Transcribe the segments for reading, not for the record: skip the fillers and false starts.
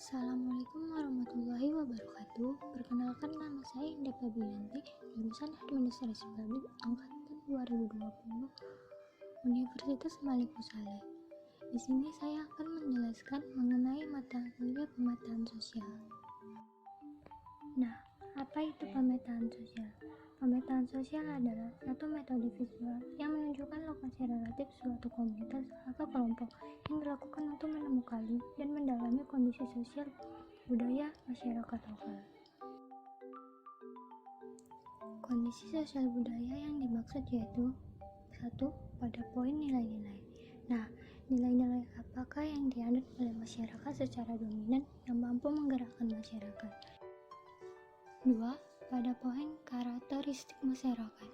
Assalamualaikum warahmatullahi wabarakatuh. Perkenalkan, nama saya Indah Febrianti, jurusan Administrasi Publik angkatan 2020 Universitas Malik Saleh. Di sini saya akan menjelaskan mengenai mata kuliah pemetaan sosial. Nah, apa itu pemetaan sosial? Pemetaan sosial adalah satu metode visual yang menunjukkan lokasi relatif suatu komunitas atau kelompok yang dilakukan untuk menemukan dan mendalami kondisi sosial budaya masyarakat lokal. Kondisi sosial budaya yang dimaksud yaitu 1. Pada poin nilai-nilai. Nah, nilai-nilai apakah yang dianut oleh masyarakat secara dominan yang mampu menggerakkan masyarakat? 2. Pada poin karakteristik masyarakat,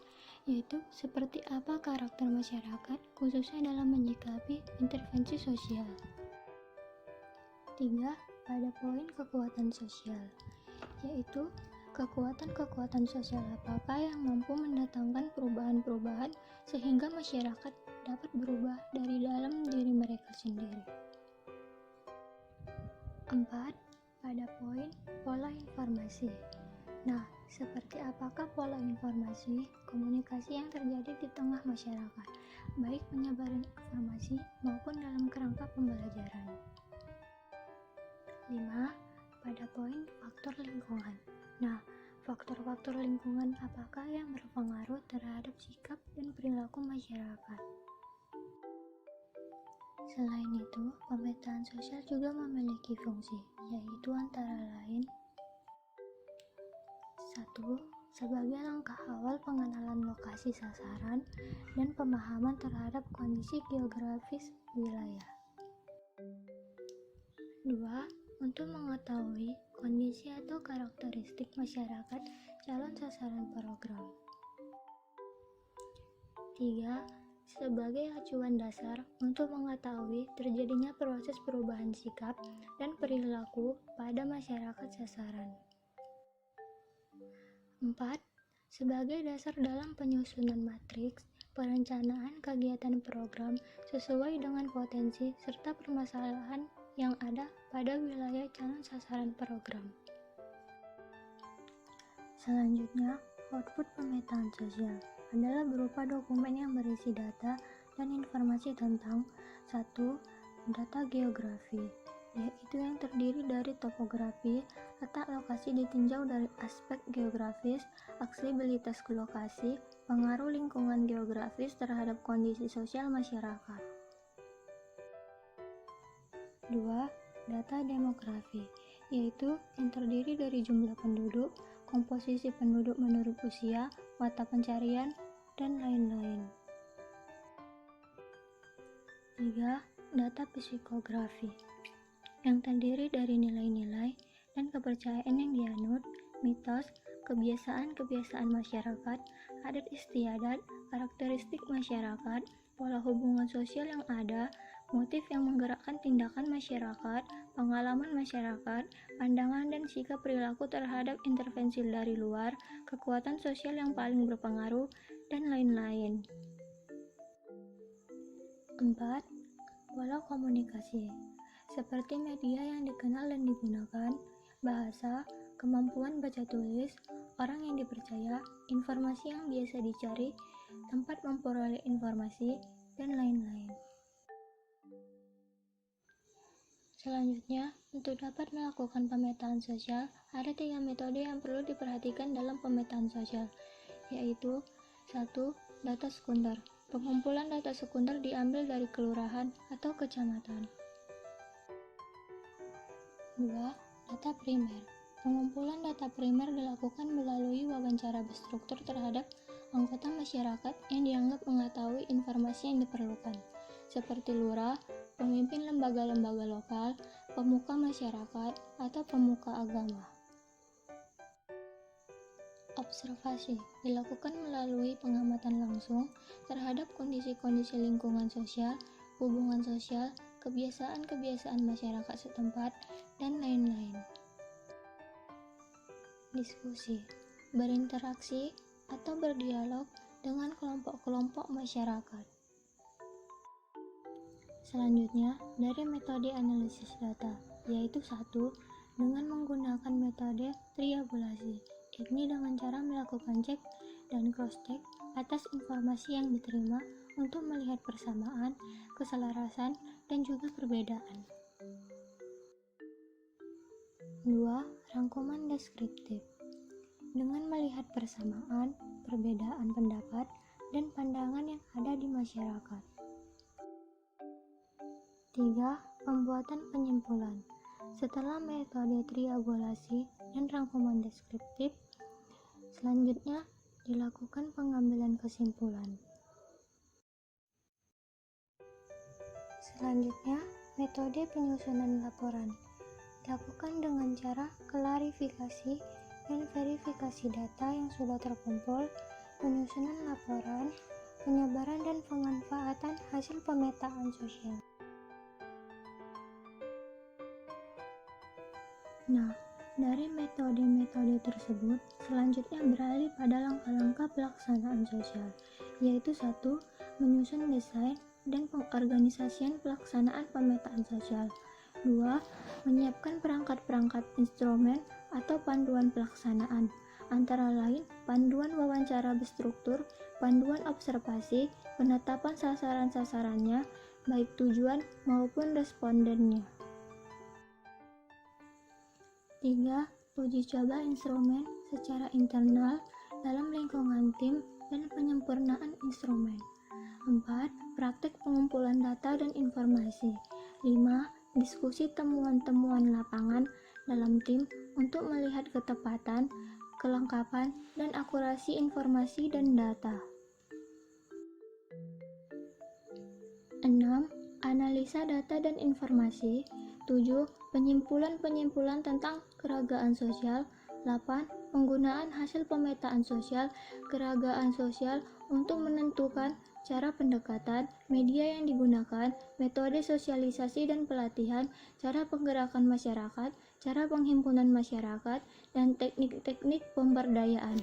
yaitu seperti apa karakter masyarakat khususnya dalam menyikapi intervensi sosial. 3. Pada poin kekuatan sosial, yaitu kekuatan-kekuatan sosial apakah yang mampu mendatangkan perubahan-perubahan sehingga masyarakat dapat berubah dari dalam diri mereka sendiri. 4. Pada poin pola informasi. Nah, seperti apakah pola informasi komunikasi yang terjadi di tengah masyarakat, baik penyebaran informasi maupun dalam kerangka pembelajaran. 5. Pada poin faktor lingkungan. Nah, faktor-faktor lingkungan apakah yang berpengaruh terhadap sikap dan perilaku masyarakat. Selain itu, pemetaan sosial juga memiliki fungsi, yaitu antara lain 1. Sebagai langkah awal pengenalan lokasi sasaran dan pemahaman terhadap kondisi geografis wilayah. 2. Untuk mengetahui kondisi atau karakteristik masyarakat calon sasaran program. 3. Sebagai acuan dasar untuk mengetahui terjadinya proses perubahan sikap dan perilaku pada masyarakat sasaran. 4. Sebagai dasar dalam penyusunan matriks perencanaan kegiatan program sesuai dengan potensi serta permasalahan yang ada pada wilayah calon sasaran program. Selanjutnya, output pemetaan sosial adalah berupa dokumen yang berisi data dan informasi tentang 1. Data geografi, yaitu yang terdiri dari topografi, letak lokasi ditinjau dari aspek geografis, aksesibilitas ke lokasi, pengaruh lingkungan geografis terhadap kondisi sosial masyarakat. 2. Data demografi, yaitu yang terdiri dari jumlah penduduk, komposisi penduduk menurut usia, mata pencarian, dan lain-lain. 3. Data psikografi, yang terdiri dari nilai-nilai dan kepercayaan yang dianut, mitos, kebiasaan-kebiasaan masyarakat, adat istiadat, karakteristik masyarakat, pola hubungan sosial yang ada, motif yang menggerakkan tindakan masyarakat, pengalaman masyarakat, pandangan dan sikap perilaku terhadap intervensi dari luar, kekuatan sosial yang paling berpengaruh, dan lain-lain. 4. Pola komunikasi, seperti media yang dikenal dan digunakan, bahasa, kemampuan baca tulis, orang yang dipercaya, informasi yang biasa dicari, tempat memperoleh informasi, dan lain-lain. Selanjutnya, untuk dapat melakukan pemetaan sosial, ada 3 metode yang perlu diperhatikan dalam pemetaan sosial, yaitu 1. Data sekunder. Pengumpulan data sekunder diambil dari kelurahan atau kecamatan. 2. Data primer. Pengumpulan data primer dilakukan melalui wawancara berstruktur terhadap anggota masyarakat yang dianggap mengetahui informasi yang diperlukan, seperti lurah, pemimpin lembaga-lembaga lokal, pemuka masyarakat, atau pemuka agama. Observasi dilakukan melalui pengamatan langsung terhadap kondisi-kondisi lingkungan sosial, hubungan sosial, kebiasaan-kebiasaan masyarakat setempat, dan lain-lain. Diskusi, berinteraksi atau berdialog dengan kelompok-kelompok masyarakat. Selanjutnya, dari metode analisis data, yaitu satu, dengan menggunakan metode triangulasi, yakni dengan cara melakukan cek dan cross-check atas informasi yang diterima untuk melihat persamaan, keselarasan, dan juga perbedaan. 2. Rangkuman deskriptif. Dengan melihat persamaan, perbedaan pendapat, dan pandangan yang ada di masyarakat. 3. Pembuatan penyimpulan. Setelah metode triangulasi dan rangkuman deskriptif, selanjutnya dilakukan pengambilan kesimpulan. Selanjutnya, metode penyusunan laporan dilakukan dengan cara klarifikasi dan verifikasi data yang sudah terkumpul, penyusunan laporan, penyebaran dan pemanfaatan hasil pemetaan sosial. Nah, dari metode-metode tersebut, selanjutnya beralih pada langkah-langkah pelaksanaan sosial, yaitu 1. Menyusun desain dan pengorganisasian pelaksanaan pemetaan sosial. 2. Menyiapkan perangkat-perangkat instrumen atau panduan pelaksanaan, antara lain panduan wawancara berstruktur, panduan observasi, penetapan sasaran-sasarannya, baik tujuan maupun respondennya. 3. Uji coba instrumen secara internal dalam lingkungan tim dan penyempurnaan instrumen. 4. Praktik pengumpulan data dan informasi. 5. Diskusi temuan-temuan lapangan dalam tim untuk melihat ketepatan, kelengkapan, dan akurasi informasi dan data. 6. Analisa data dan informasi. 7. Penyimpulan-penyimpulan tentang keragaman sosial. 8. Penggunaan hasil pemetaan sosial, keragaman sosial untuk menentukan cara pendekatan, media yang digunakan, metode sosialisasi dan pelatihan, cara penggerakan masyarakat, cara penghimpunan masyarakat, dan teknik-teknik pemberdayaan.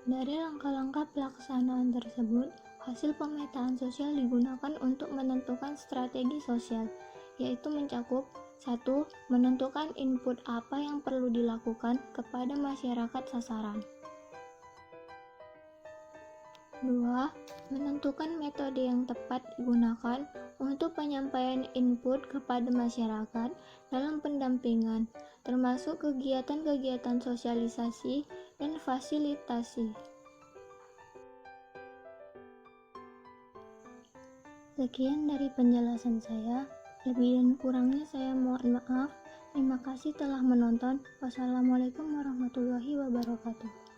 Dari langkah-langkah pelaksanaan tersebut, hasil pemetaan sosial digunakan untuk menentukan strategi sosial, yaitu mencakup 1. Menentukan input apa yang perlu dilakukan kepada masyarakat sasaran. 2. Menentukan metode yang tepat digunakan untuk penyampaian input kepada masyarakat dalam pendampingan, termasuk kegiatan-kegiatan sosialisasi dan fasilitasi. Sekian dari penjelasan saya. Lebih dan kurangnya saya mohon maaf. Terima kasih telah menonton. Wassalamualaikum warahmatullahi wabarakatuh.